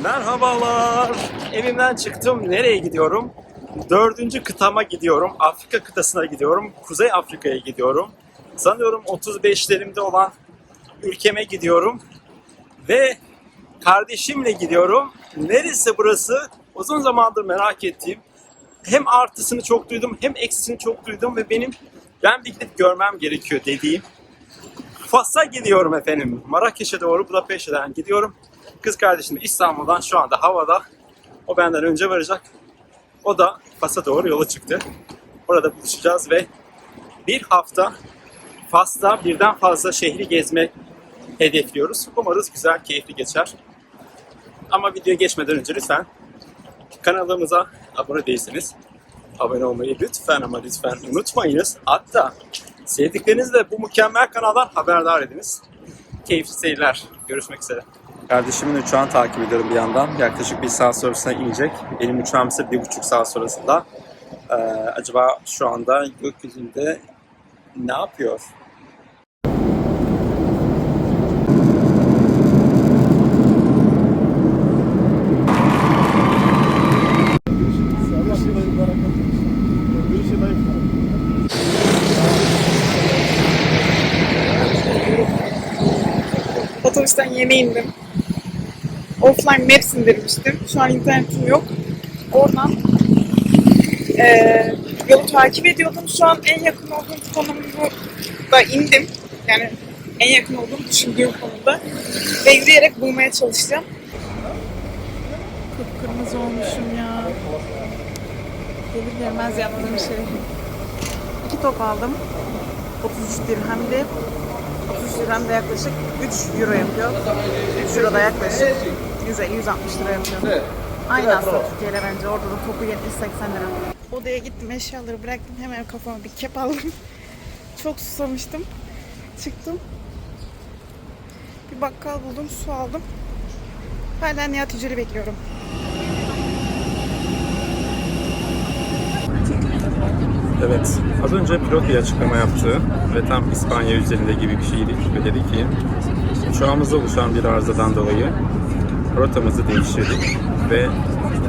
Merhabalar. Evimden çıktım. Nereye gidiyorum? Dördüncü kıtama gidiyorum. Afrika kıtasına gidiyorum. Kuzey Afrika'ya gidiyorum. Sanıyorum 35'lerimde olan ülkeme gidiyorum. Ve kardeşimle gidiyorum. Neresi burası? Uzun zamandır merak ettiğim. Hem artısını çok duydum hem eksisini çok duydum ve ben bir gidip görmem gerekiyor dediğim Fas'a gidiyorum efendim. Marrakeş'e doğru Budapeşte'den gidiyorum. Kız kardeşim İstanbul'dan şu anda havada. O benden önce varacak. O da Fas'a doğru yola çıktı. Orada buluşacağız ve bir hafta Fas'ta birden fazla şehri gezmek hedefliyoruz. Umarız güzel, keyifli geçer. Ama videoya geçmeden önce lütfen kanalımıza abone değilseniz abone olmayı lütfen ama lütfen unutmayınız. Hatta sevdiklerinizle bu mükemmel kanaldan haberdar ediniz. Keyifli seyirler. Görüşmek üzere. Kardeşimin uçağını takip ediyorum bir yandan. Yaklaşık bir saat sonrasında inecek. Benim uçağım ise 1,5 saat sonrasında. Acaba şu anda gökyüzünde ne yapıyor? Otobüsten yeni indim. Offline Maps indirmiştim. Şu an internetim yok. Oradan yolu takip ediyordum. Şu an en yakın olduğum konumda indim. Yani en yakın olduğum düşündüğüm konumda. Ve yürüyerek bulmaya çalışacağım. Kıpkırmızı olmuşum ya. Gelir gelmez yaptığım şey. 2 top aldım. 33 dirhemdi. 33 dirhem de yaklaşık 3 euro yapıyor. 3 euro da yaklaşık 150-160 lira yapıyor. Aynı aslında Türkiye ile bence. Orada da topu 70-80 lira. Odaya gittim, eşyaları bıraktım. Hemen kafama bir kep aldım. Çok susamıştım. Çıktım. Bir bakkal buldum, su aldım. Hala Nihat Yücel'i bekliyorum. Evet, az önce pilot bir açıklama yaptı ve tam İspanya üzerinde gibi bir şeydi ve dedi ki uçağımızda oluşan bir arızadan dolayı rotamızı değiştirdik ve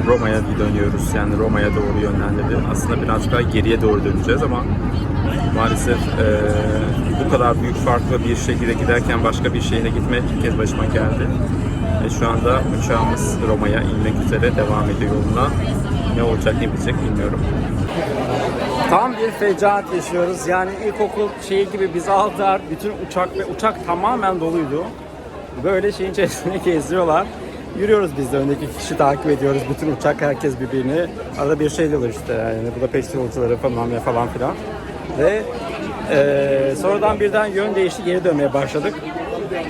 Roma'ya dönüyoruz. Yani Roma'ya doğru yönlendirdi. Aslında birazcık daha geriye doğru döneceğiz ama maalesef bu kadar büyük farklı bir şekilde giderken başka bir şehre gitmek ilk kez başıma geldi. Ve şu anda uçağımız Roma'ya inmek üzere devam ediyor yoluna. Ne olacak ne bitecek bilmiyorum. Tam bir fecaat yaşıyoruz. Yani ilkokul şeyi gibi bizi aldılar. Bütün uçak tamamen doluydu. Böyle şeyin içerisine gezdiriyorlar. Yürüyoruz biz de, öndeki kişi takip ediyoruz. Bütün uçak, herkes birbirini. Arada bir şey diyorlar işte, yani Budapest yolcuları falan filan. Ve sonradan birden yön değişti, geri dönmeye başladık.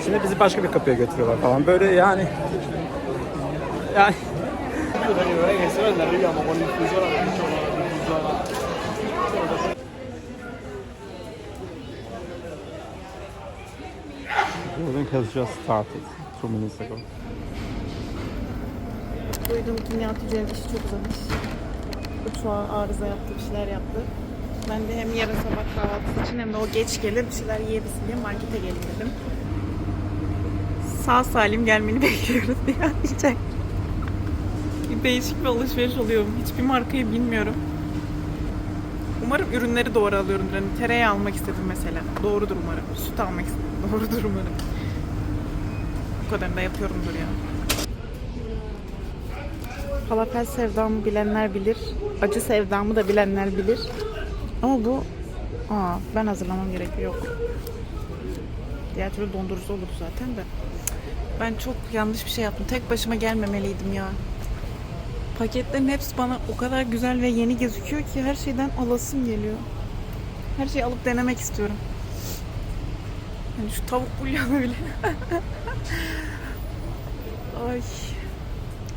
Şimdi bizi başka bir kapıya götürüyorlar falan. Böyle yani. I think has just started 2 minutes ago. Duydum ki Nihat Yücel'in işi çok uzamış. Uçağı arıza yaptı, bir şeyler yaptı. Ben de hem yarın sabah kahvaltısı için hem de o geç gelir bir şeyler yiyebilsin diye markete gelin dedim. Sağ salim gelmeni bekliyoruz Nihat Yücel. Bir değişik bir alışveriş oluyorum. Hiçbir markayı bilmiyorum. Umarım ürünleri doğru alıyorumdur. Hani tereyağı almak istedim mesela. Doğrudur umarım. Süt almak istedim. Doğrudur umarım. Bu kadarını da yapıyorumdur ya. Falafel sevdamı bilenler bilir. Acı sevdamı da bilenler bilir. Ama bu... ben hazırlamam gerekiyor. Yok. Diğer türlü dondurucu olurdu zaten de. Ben çok yanlış bir şey yaptım. Tek başıma gelmemeliydim ya. Paketlerin hepsi bana o kadar güzel ve yeni gözüküyor ki her şeyden alasım geliyor. Her şeyi alıp denemek istiyorum. Yani şu tavuk bulyonu bile. Ay.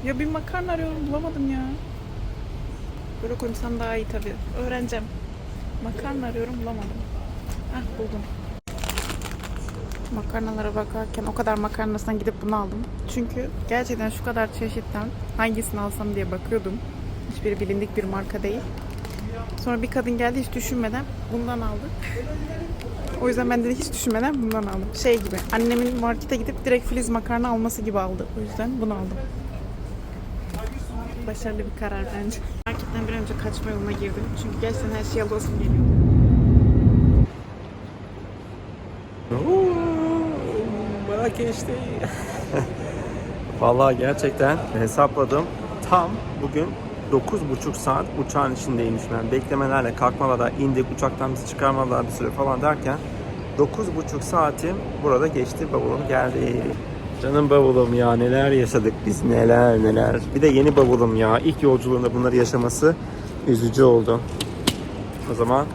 Ya bir makarna arıyorum, bulamadım ya. Böyle konuşsam daha iyi tabii. Öğreneceğim. Makarna arıyorum, bulamadım. Buldum. Makarnalara bakarken o kadar makarnasından gidip bunu aldım. Çünkü gerçekten şu kadar çeşitten hangisini alsam diye bakıyordum. Hiçbiri bilindik bir marka değil. Sonra bir kadın geldi, hiç düşünmeden bundan aldı. O yüzden ben de hiç düşünmeden bundan aldım. Şey gibi, annemin markete gidip direkt Filiz makarna alması gibi aldı. O yüzden bunu aldım. Başarılı bir karar bence. Marketten bir önce kaçma yoluna girdim. Çünkü gerçekten her şey alasım geliyor. Marrakeş'te. Vallahi gerçekten hesapladım. Tam bugün 9,5 saat uçağın içindeymiş ben. Beklemelerle, kalkmalarla, indik, uçaktan bizi çıkarmalar bir süre falan derken 9,5 saatim burada geçti. Bavulum geldi. Canım bavulum ya, neler yaşadık biz, neler. Bir de yeni bavulum ya. İlk yolculuğunda bunları yaşaması üzücü oldu. O zaman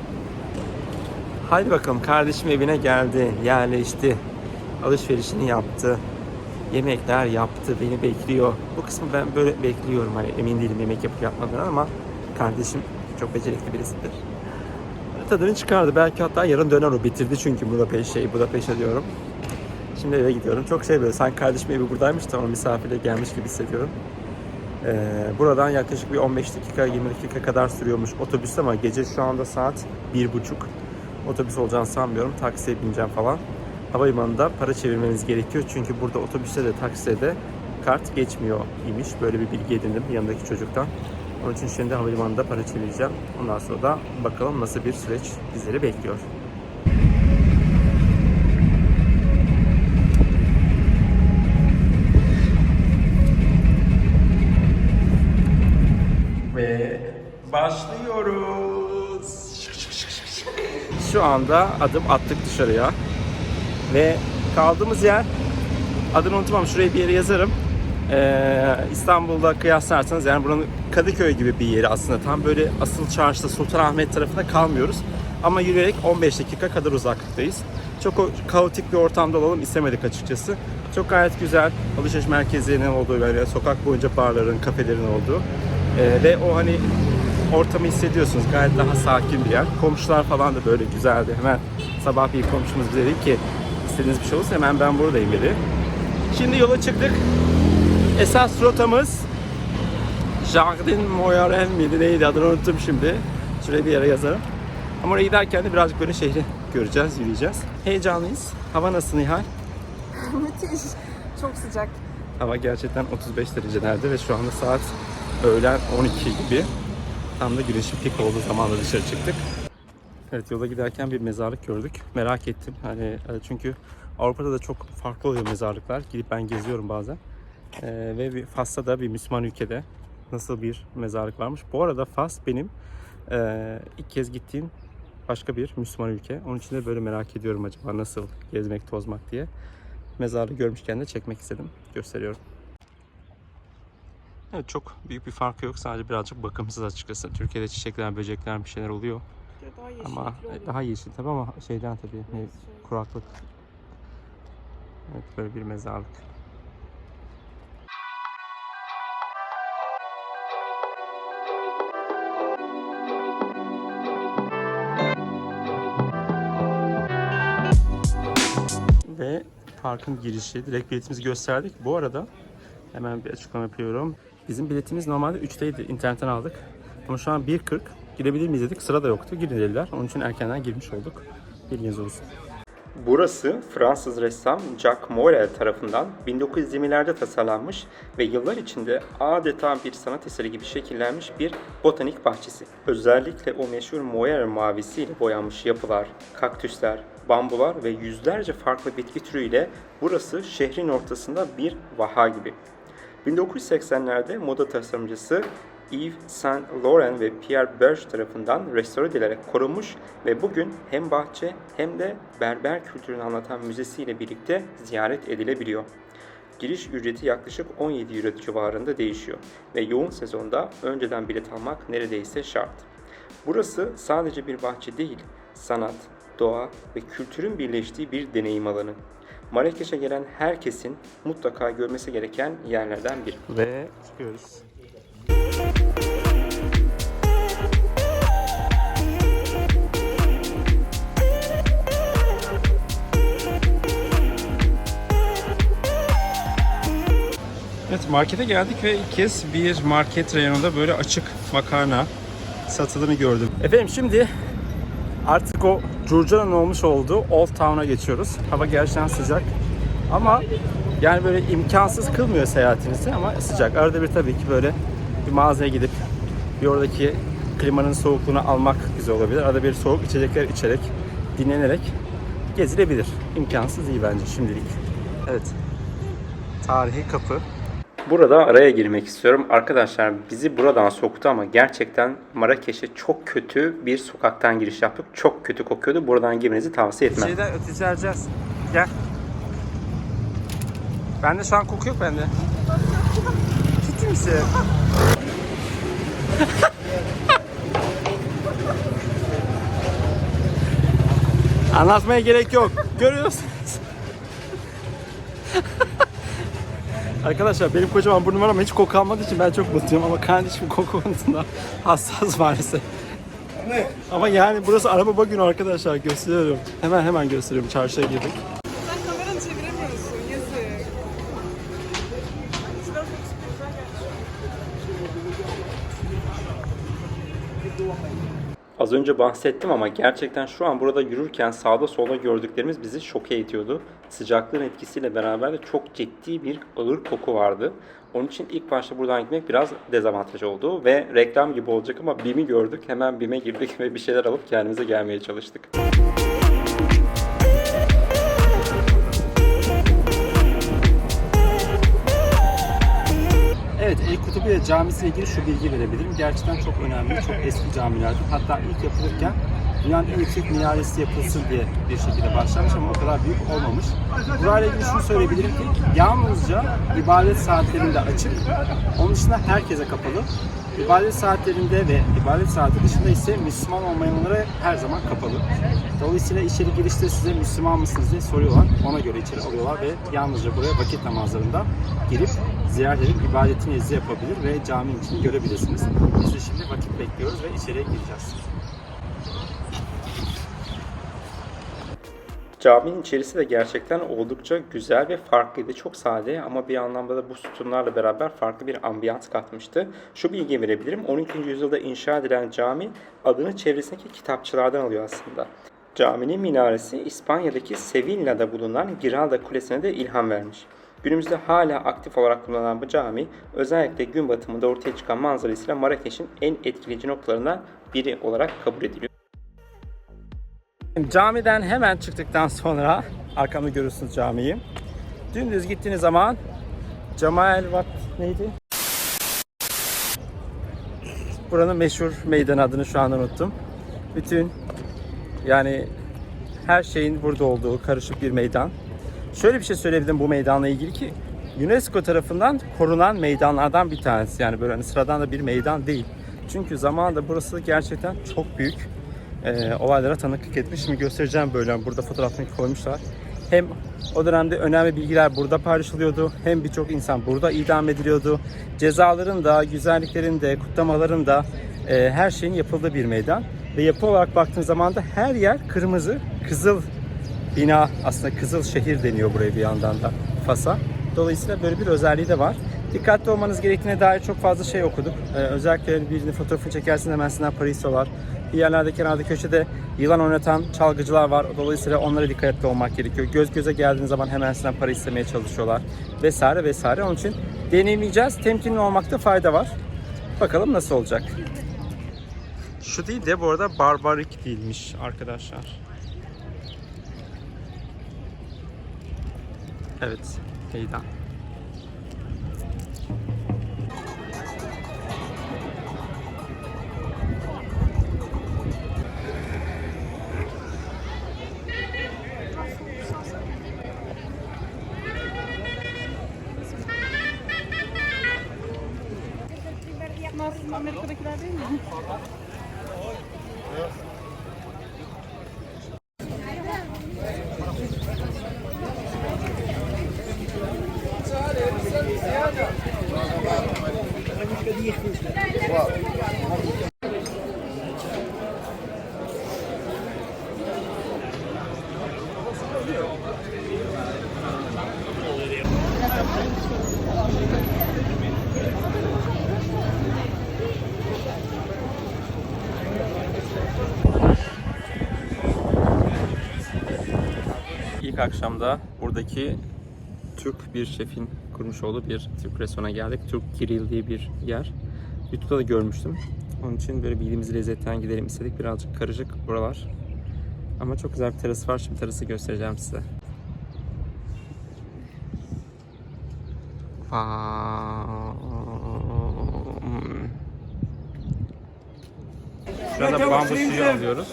haydi bakalım, kardeşim evine geldi, yerleşti, alışverişini yaptı, yemekler yaptı, beni bekliyor. Bu kısmı ben böyle bekliyorum, hani emin değilim yemek yapıp yapmadığını ama kardeşim çok becerikli birisidir. Tadını çıkardı, belki hatta yarın döner o, bitirdi çünkü Budapeşte diyorum. Şimdi eve gidiyorum. Çok böyle, sanki kardeşim evi buradaymış da ona misafirle gelmiş gibi hissediyorum. Buradan yaklaşık bir 15 dakika 20 dakika kadar sürüyormuş otobüs ama gece şu anda saat 1:30. Otobüs olacağını sanmıyorum. Taksiye bineceğim falan. Havalimanında para çevirmeniz gerekiyor. Çünkü burada otobüste de takside de kart geçmiyor imiş. Böyle bir bilgi edindim yanındaki çocuktan. Onun için şimdi havalimanında para çevireceğim. Ondan sonra da bakalım nasıl bir süreç bizleri bekliyor. Ve başlıyoruz. Şu anda adım attık dışarıya. Ve kaldığımız yer, adını unutmam, şuraya bir yere yazarım. İstanbul'da kıyaslarsanız yani buranın Kadıköy gibi bir yeri aslında. Tam böyle asıl çarşıda Sultanahmet tarafında kalmıyoruz. Ama yürüyerek 15 dakika kadar uzaklıktayız. Çok kaotik bir ortamda olalım istemedik açıkçası. Çok gayet güzel alışveriş merkezlerinin olduğu, böyle sokak boyunca barların, kafelerin olduğu. Ve o hani ortamı hissediyorsunuz. Gayet daha sakin bir yer. Komşular falan da böyle güzeldi. Hemen sabah bir komşumuz bize dedi ki istediğiniz bir şey olursa hemen ben buradayım dedi. Şimdi yola çıktık. Esas rotamız Jardin Moyaren miydi neydi, adını unuttum şimdi. Şuraya bir yere yazarım. Ama oraya giderken de birazcık böyle şehri göreceğiz, yürüyeceğiz. Heyecanlıyız. Hava nasıl Nihal? Müthiş. Çok sıcak. Hava gerçekten 35 derecelerde ve şu anda saat öğlen 12 gibi. Tam da güneşin pik olduğu zamanla dışarı çıktık. Evet, yola giderken bir mezarlık gördük. Merak ettim. Hani çünkü Avrupa'da da çok farklı oluyor mezarlıklar. Gidip ben geziyorum bazen. Ve Fas'ta da bir Müslüman ülkede nasıl bir mezarlık varmış. Bu arada Fas benim ilk kez gittiğim başka bir Müslüman ülke. Onun için de böyle merak ediyorum acaba nasıl gezmek, tozmak diye. Mezarlığı görmüşken de çekmek istedim. Gösteriyorum. Evet, çok büyük bir farkı yok. Sadece birazcık bakımsız açıkçası. Türkiye'de çiçekler, böcekler bir şeyler oluyor. Daha yeşil Ama oluyor. daha yeşil tabii ama şeyden tabii Evet, kuraklık. Evet, böyle bir mezarlık. Ve parkın girişi. Direkt biletimizi gösterdik. Bu arada hemen bir açıklama yapıyorum. Bizim biletimiz normalde 3'teydi. İnternetten aldık. Ama şu an 1:40. Girebilir miyiz dedik. Sıra da yoktu. Girin dediler. Onun için erkenden girmiş olduk. Bilginiz olsun. Burası Fransız ressam Jacques Morel tarafından 1920'lerde tasarlanmış ve yıllar içinde adeta bir sanat eseri gibi şekillenmiş bir botanik bahçesi. Özellikle o meşhur Moyer mavisiyle boyanmış yapılar, kaktüsler, bambular ve yüzlerce farklı bitki türüyle burası şehrin ortasında bir vaha gibi. 1980'lerde moda tasarımcısı Yves Saint Laurent ve Pierre Berge tarafından restore edilerek korunmuş ve bugün hem bahçe hem de berber kültürünü anlatan müzesiyle birlikte ziyaret edilebiliyor. Giriş ücreti yaklaşık 17 euro civarında değişiyor ve yoğun sezonda önceden bilet almak neredeyse şart. Burası sadece bir bahçe değil, sanat, doğa ve kültürün birleştiği bir deneyim alanı. Marrakeş'e gelen herkesin mutlaka görmesi gereken yerlerden biri. Ve çıkıyoruz. Evet, markete geldik ve ilk kez bir market reyonunda böyle açık makarna satıldığını gördüm. Efendim şimdi artık o curcanın olmuş olduğu Old Town'a geçiyoruz. Hava gerçekten sıcak ama yani böyle imkansız kılmıyor seyahatinizi ama sıcak. Arada bir tabii ki böyle bir mağazaya gidip bir oradaki klimanın soğukluğunu almak güzel olabilir. Arada bir soğuk içecekler içerek, dinlenerek gezilebilir. İmkansız değil bence şimdilik. Evet. Tarihi kapı. Burada araya girmek istiyorum. Arkadaşlar bizi buradan soktu ama gerçekten Marrakeş'e çok kötü bir sokaktan giriş yaptık. Çok kötü kokuyordu. Buradan girmenizi tavsiye etmem. Şeyden öteceğiz. Gel. Bende şu an koku yok bende. Ciddi misin? Anlatmaya gerek yok. Görüyorsunuz. Arkadaşlar benim kocaman burnum var ama hiç koku almadığı için ben çok mutluyum ama kardeşim koku konusunda hassas maalesef. Ama yani burası araba günü arkadaşlar, gösteriyorum. Hemen gösteriyorum. Çarşıya girdik. Sen kameranı çeviremiyorsun. Yazık. Az önce bahsettim ama gerçekten şu an burada yürürken sağda solda gördüklerimiz bizi şoke ediyordu. Sıcaklığın etkisiyle beraber de çok ciddi bir ağır koku vardı. Onun için ilk başta buradan gitmek biraz dezavantaj oldu ve reklam gibi olacak ama BİM'i gördük. Hemen BİM'e girdik ve bir şeyler alıp kendimize gelmeye çalıştık. Evet, El Kutubiye Camisi ile ilgili şu bilgi verebilirim. Gerçekten çok önemli, çok eski camilerdir. Hatta ilk yapılırken dünyanın en yüksek minaresi yapılsın diye bir şekilde başlamış ama o kadar büyük olmamış. Burayla ilgili şunu söyleyebilirim ki yalnızca ibadet saatlerinde açık, onun dışında herkese kapalı. İbadet saatlerinde ve ibadet saati dışında ise Müslüman olmayanlara her zaman kapalı. Dolayısıyla içeri girişte size Müslüman mısınız diye soruyorlar. Ona göre içeri alıyorlar ve yalnızca buraya vakit namazlarında girip ziyaret edip ibadetinizi yapabilir ve caminin içini görebilirsiniz. Biz de şimdi vakit bekliyoruz ve içeriye gireceğiz. Caminin içerisi de gerçekten oldukça güzel ve farklıydı. Çok sade ama bir anlamda da bu sütunlarla beraber farklı bir ambiyans katmıştı. Şu bilgiyi verebilirim. 12. yüzyılda inşa edilen cami adını çevresindeki kitapçılardan alıyor aslında. Caminin minaresi İspanya'daki Sevilla'da bulunan Giralda Kulesi'ne de ilham vermiş. Günümüzde hala aktif olarak kullanılan bu cami özellikle gün batımında ortaya çıkan manzarasıyla Marrakeş'in en etkileyici noktalarından biri olarak kabul ediliyor. Camiden hemen çıktıktan sonra arkamda görüyorsunuz camiyi. Dümdüz gittiğiniz zaman Cemal Vat neydi? Buranın meşhur meydan adını şu anda unuttum. Bütün yani her şeyin burada olduğu karışık bir meydan. Şöyle bir şey söyleyebilirim bu meydanla ilgili ki UNESCO tarafından korunan meydanlardan bir tanesi. Yani böyle hani sıradan da bir meydan değil. Çünkü zamanında burası gerçekten çok büyük olaylara tanıklık etmiş. Şimdi göstereceğim böyle. Burada fotoğrafını koymuşlar. Hem o dönemde önemli bilgiler burada paylaşılıyordu. Hem birçok insan burada idam ediliyordu. Cezaların da, güzelliklerin de, kutlamaların da her şeyin yapıldığı bir meydan. Ve yapı olarak baktığınız zaman da her yer kırmızı, kızıl bina, aslında kızıl şehir deniyor buraya bir yandan da Fas'a. Dolayısıyla böyle bir özelliği de var. Dikkatli olmanız gerektiğine dair çok fazla şey okuduk. Özellikle birinin fotoğrafını çekersin hemen senden para istiyorlar. Bir yerlerde kenarda köşede yılan oynatan çalgıcılar var. Dolayısıyla onlara dikkatli olmak gerekiyor. Göz göze geldiğiniz zaman hemen sizden para istemeye çalışıyorlar. Vesaire vesaire. Onun için deneyimleyeceğiz. Temkinli olmakta fayda var. Bakalım nasıl olacak. Şu değil de bu arada barbarik değilmiş arkadaşlar. Evet, meydan. Nasıl Amerika'dakiler değil mi? İlk akşamda buradaki Türk bir şefin kurmuş olduğu bir Türk restoranına geldik. Türk Grill diye bir yer. YouTube'da da görmüştüm. Onun için böyle bildiğimiz lezzetten gidelim istedik. Birazcık karışık buralar. Ama çok güzel bir terası var. Şimdi terası göstereceğim size. Şurada bambu suyu alıyoruz.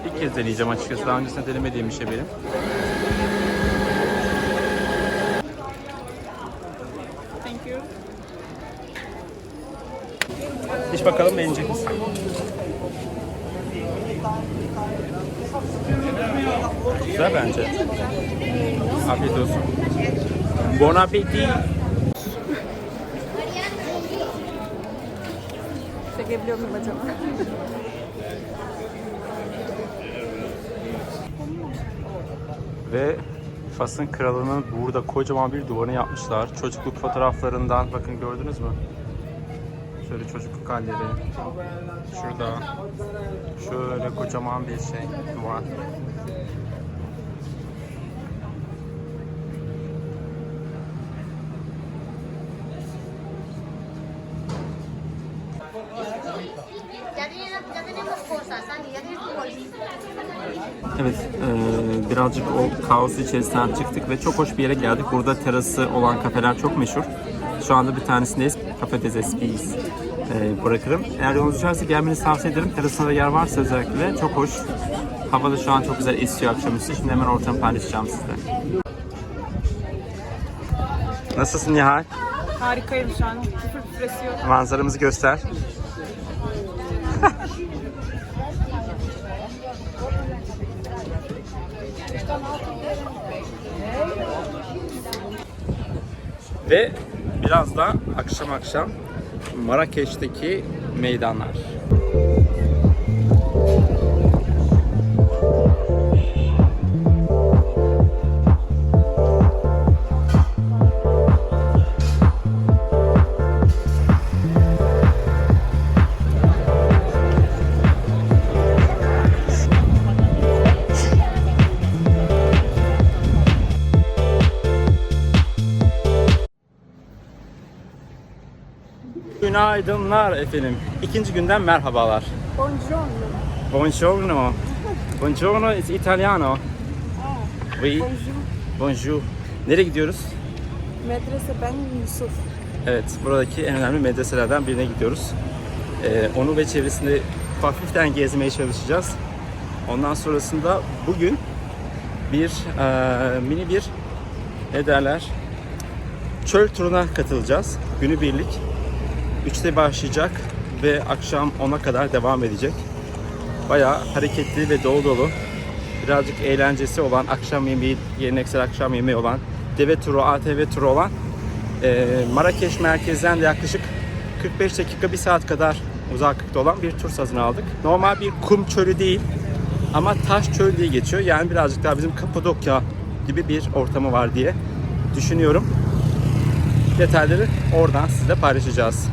İlk kez deneyeceğim açıkçası. Daha öncesinde denemediğim bir şey benim. Thank you. İç bakalım beğenecek misin? Güzel bence. Afiyet olsun. Bon appétit. Çekebiliyor muyum acaba? Ve Fas'ın kralının burada kocaman bir duvarını yapmışlar. Çocukluk fotoğraflarından bakın gördünüz mü? Şöyle çocukluk halleri. Şurada. Şöyle kocaman bir şey duvar. Ya tenemos cosas, Ani, ya tienes tu bolsita. Evet, birazcık o kaos içerisinden çıktık ve çok hoş bir yere geldik. Burada terası olan kafeler çok meşhur. Şu anda bir tanesindeyiz. Cafe des Espies bırakırım. Eğer yolunuz düşerse gelmenizi tavsiye ederim. Terasında da yer varsa özellikle çok hoş. Hava da şu an çok güzel esiyor akşamüstü. Şimdi hemen ortamı paylaşacağım sizle. Nasılsın Nihal? Harikayım şu an. Küfür küfresi yok. Manzaramızı göster. Ve biraz da akşam Marrakeş'teki meydanlar. Günaydınlar efendim. İkinci günden merhabalar. Buongiorno. Buongiorno. Buongiorno is Italiano. Oui. Bonjour. Bonjour. Nereye gidiyoruz? Medrese Ben Yusuf. Evet, buradaki en önemli medreselerden birine gidiyoruz. Onu ve çevresinde hafiften gezmeye çalışacağız. Ondan sonrasında bugün bir mini bir ne derler? Çöl turuna katılacağız. Günübirlik. 3'te başlayacak ve akşam 10'a kadar devam edecek. Bayağı hareketli ve dolu dolu. Birazcık eğlencesi olan, akşam yemeği, geleneksel akşam yemeği olan, deve turu, ATV turu olan Marrakeş merkezden de yaklaşık 45 dakika, 1 saat kadar uzaklıkta olan bir tur satın aldık. Normal bir kum çölü değil ama taş çöl diye geçiyor. Yani birazcık daha bizim Kapadokya gibi bir ortamı var diye düşünüyorum. Detayları oradan sizle paylaşacağız.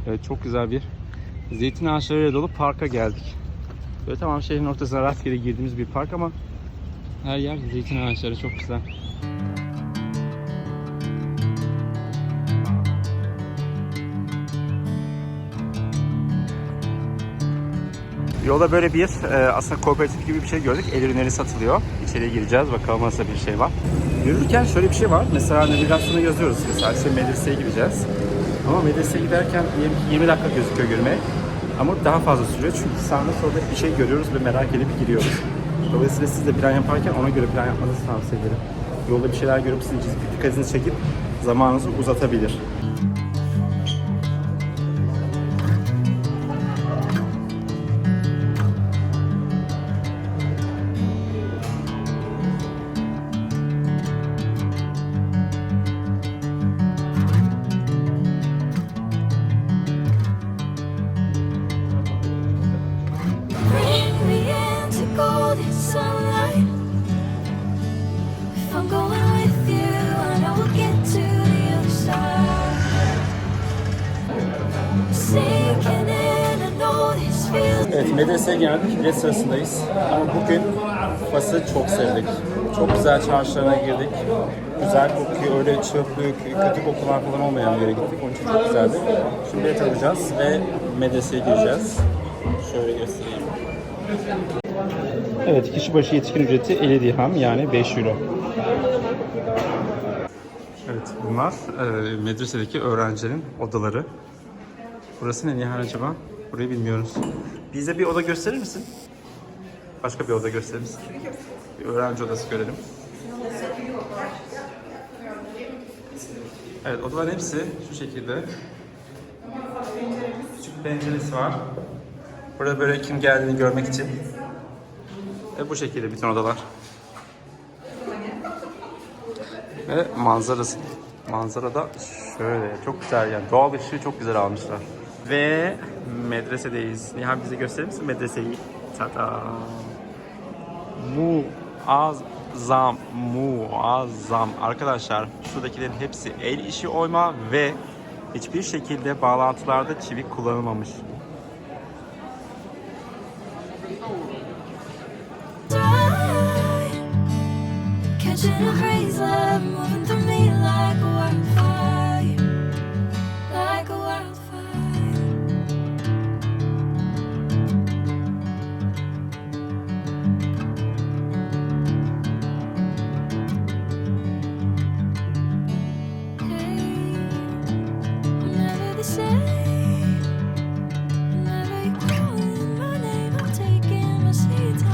Evet, çok güzel bir zeytin ağaçlarıyla dolu parka geldik. Böyle tamam şehrin ortasına rastgele girdiğimiz bir park ama her yer zeytin ağaçları, çok güzel. Yolda böyle bir aslında kooperatif gibi bir şey gördük. El ürünleri satılıyor. İçeriye gireceğiz. Bakalım nasıl bir şey var. Yürürken şöyle bir şey var. Mesela navigasyona yazıyoruz. Mesela işte medreseye gideceğiz. Ama medreseye giderken 20 dakika gözüküyor yürüme. Ama daha fazla sürüyor. Çünkü sağda solda bir şey görüyoruz ve merak edip giriyoruz. Dolayısıyla siz de plan yaparken ona göre plan yapmanızı tavsiye ederim. Yolda bir şeyler görüp sizin dikkatinizi çekip zamanınızı uzatabilir. Bring me into golden sunlight. If I'm going with you, I know we'll get to the other side. Sinking in, I know this feels. Evet, medreseye geldik. Bilet sırasındayız. Ama bugün Fas'ı çok sevdik. Çok güzel çarşılarına girdik. Güzel kokuyor, öyle çöplük, kötü kokular falan olmayan bir yere gittik. Onun için çok güzeldi. Şimdi bilet alacağız ve medreseye gireceğiz. Şöyle göstereyim. Evet, kişi başı yetişkin ücreti 50 dirham yani 5 euro. Evet, bunlar medresedeki öğrencilerin odaları. Burası ne Nihal acaba? Burayı bilmiyoruz. Bize bir oda gösterir misin? Başka bir oda gösterir misin? Bir öğrenci odası görelim. Evet, odaların hepsi şu şekilde. Küçük penceresi var. Burada böyle kim geldiğini görmek için. Ve bu şekilde bütün odalar. Ve manzarası. Manzara da şöyle çok güzel yani doğal ışığı çok güzel almışlar. Ve medresedeyiz. Nihal bize gösterir misin medreseyi? Tada! Muazzam. Arkadaşlar şuradakilerin hepsi el işi oyma ve hiçbir şekilde bağlantılarda çivi kullanılmamış. Catching a breeze, love moving through me like a wildfire, like a wildfire. Hey, never the same. Never you calling my name, I'm taking my sweet time.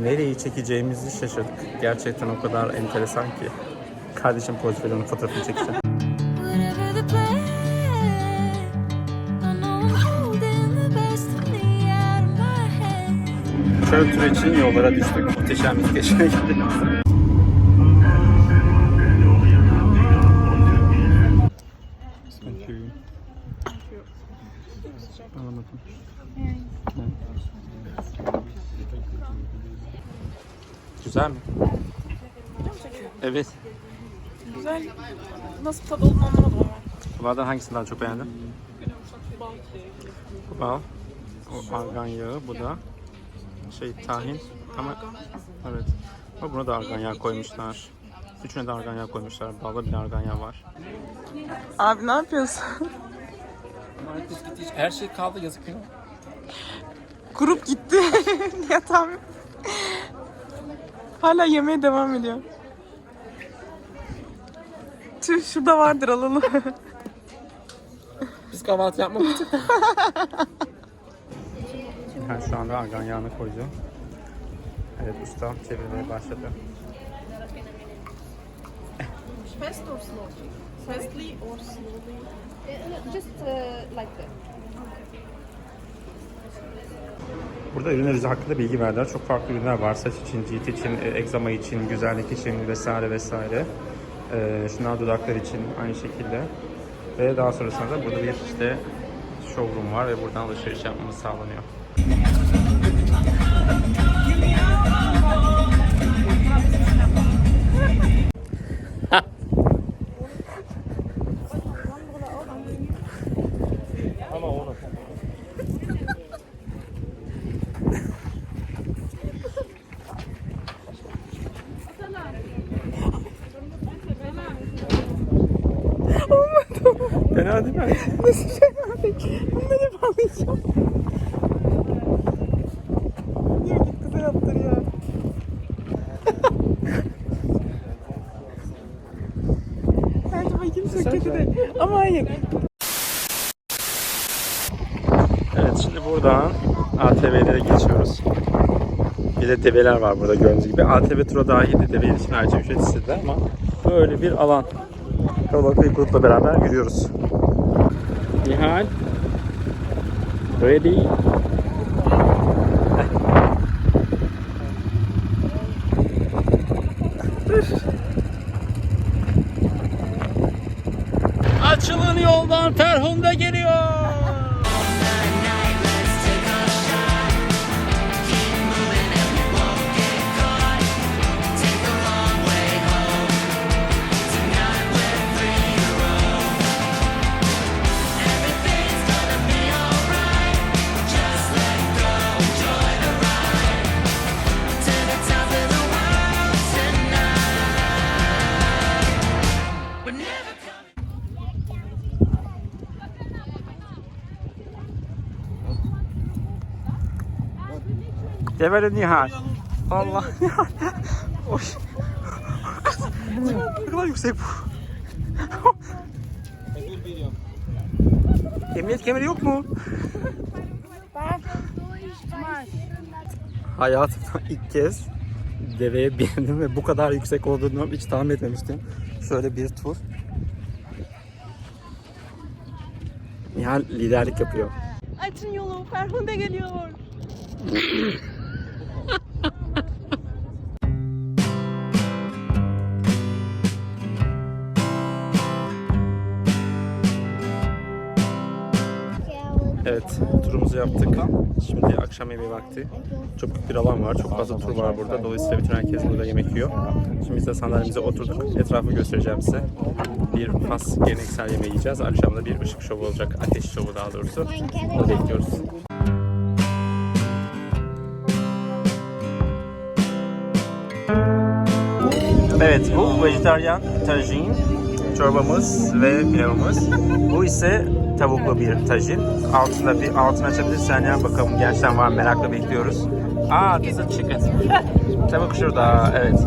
Nereyi çekeceğimizi şaşırdık. Gerçekten o kadar enteresan ki. Kardeşim portföyünün fotoğrafını çekeceğim. Whatever the plan, I know I'm holding the best of me out of my head. Şöyle tur için yollara düştük. Muhteşem bir geçmeye gittik. Güzel mi? Evet. Güzel. Nasıl tadı olduğunu anlamadım ama. Bunlardan hangisini daha çok beğendin? Bu bal. O argan yağı. Bu da tahin. Ama evet. Ama buna da argan yağı koymuşlar. Üçüne de argan yağı koymuşlar. Balda bir argan yağı var. Abi ne yapıyorsun? Her şey kaldı yazık değil mi? Grup gitti. Yatağım. Hala yemeye devam ediyor. Tüh şurada vardır alalım. Biz kahvaltı yapmak için. Yani şu anda argan yağını koyacağım. Evet ustam çevirmeye başladı. Fast or slow? Fastly or slowly? Just like that. Burada ürünler hakkında bilgi verdiler. Çok farklı ürünler var. Saç için, cilt için, egzama için, güzellik için vesaire vesaire. Şunlar dudaklar için aynı şekilde. Ve daha sonrasında da burada bir showroom var ve buradan alışveriş yapmamız sağlanıyor. Ama onu. Fena değil mi? Nasıl şey var? Bunları bağlayacağım. Diyor git güzel yaptır ya. Bence bakayım çok kötü değil. Ama hayır. Evet şimdi buradan ATV'lere geçiyoruz. Bir de develer var burada gördüğünüz gibi. ATV tura dahildi, develer için ayrıca ücret istediler ama böyle bir alan. Kalabalık bir grupla beraber yürüyoruz. Nihal. Ready. Açılın yoldan Ferhunda geliyor. Everything's gonna be alright. Just let Devre Nihal. Allah. Oy. Ne kadar yüksek bu. Emniyet kemeri yok mu? Hayatımda ilk kez deveye bindim ve bu kadar yüksek olduğunu hiç tahmin etmemiştim. Şöyle bir tur. Nihal liderlik yapıyor. Açın yolu, Ferhunde geliyor. Evet, turumuzu yaptık. Şimdi akşam yemeği vakti. Çok büyük bir alan var. Çok fazla tur var burada. Dolayısıyla bütün herkes burada yemek yiyor. Şimdi biz de sandalyemize oturduk. Etrafı göstereceğim size. Bir Fas geleneksel yemeği yiyeceğiz. Akşam da bir ışık şovu olacak. Ateş şovu daha doğrusu. Onu bekliyoruz. Evet, bu vejetaryen tajin çorbamız ve pilavımız. Bu ise tavuklu bir tajin. Altını açabilirsen ya bakalım gerçekten var, merakla bekliyoruz. This is chicken. Tavuk şurada, evet.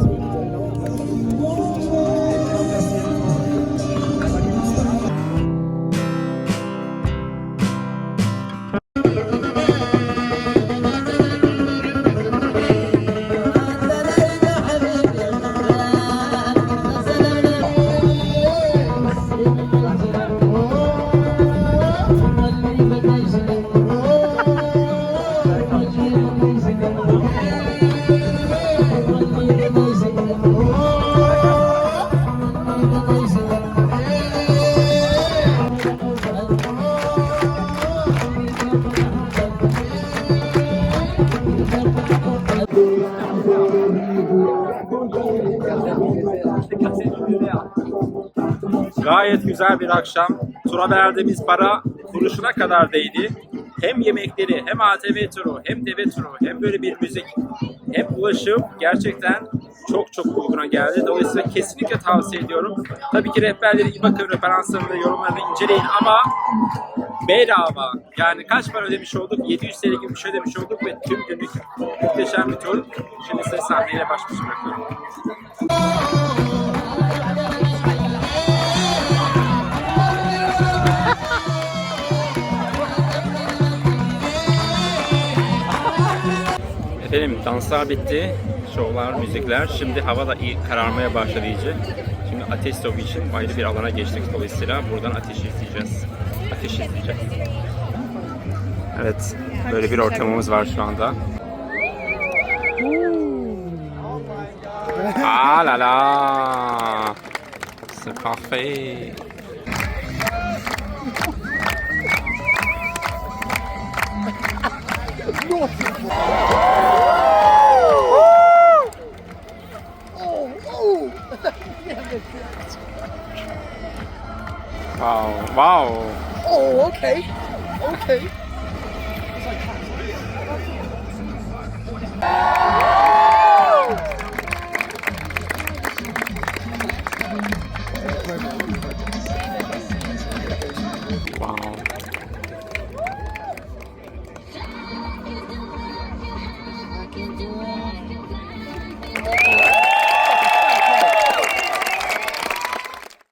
Gayet güzel bir akşam. Tura verdiğimiz para kuruşuna kadar değdi. Hem yemekleri, hem ATV turu, hem deve turu, hem böyle bir müzik, hem ulaşım gerçekten çok çok uyguna geldi. Dolayısıyla kesinlikle tavsiye ediyorum. Tabii ki rehberleri iyi bakın, referanslarını, yorumlarını inceleyin ama bedava. Yani kaç para ödemiş olduk? 700 TL gibi bir şey ödemiş olduk ve tüm günlük muhteşem bir tur. Şimdi size sahneyle baş başa bırakıyorum. Efendim danslar bitti, şovlar, müzikler. Şimdi hava da iyi kararmaya başladı iyice. Şimdi ateş şovu için ayrı bir alana geçtik. Dolayısıyla buradan ateşi izleyeceğiz. Ateşi izleyeceğiz. Evet, böyle bir ortamımız var şu anda. Ah la la! C'est parfait! Wow! Wow! Oh, okay. Okay.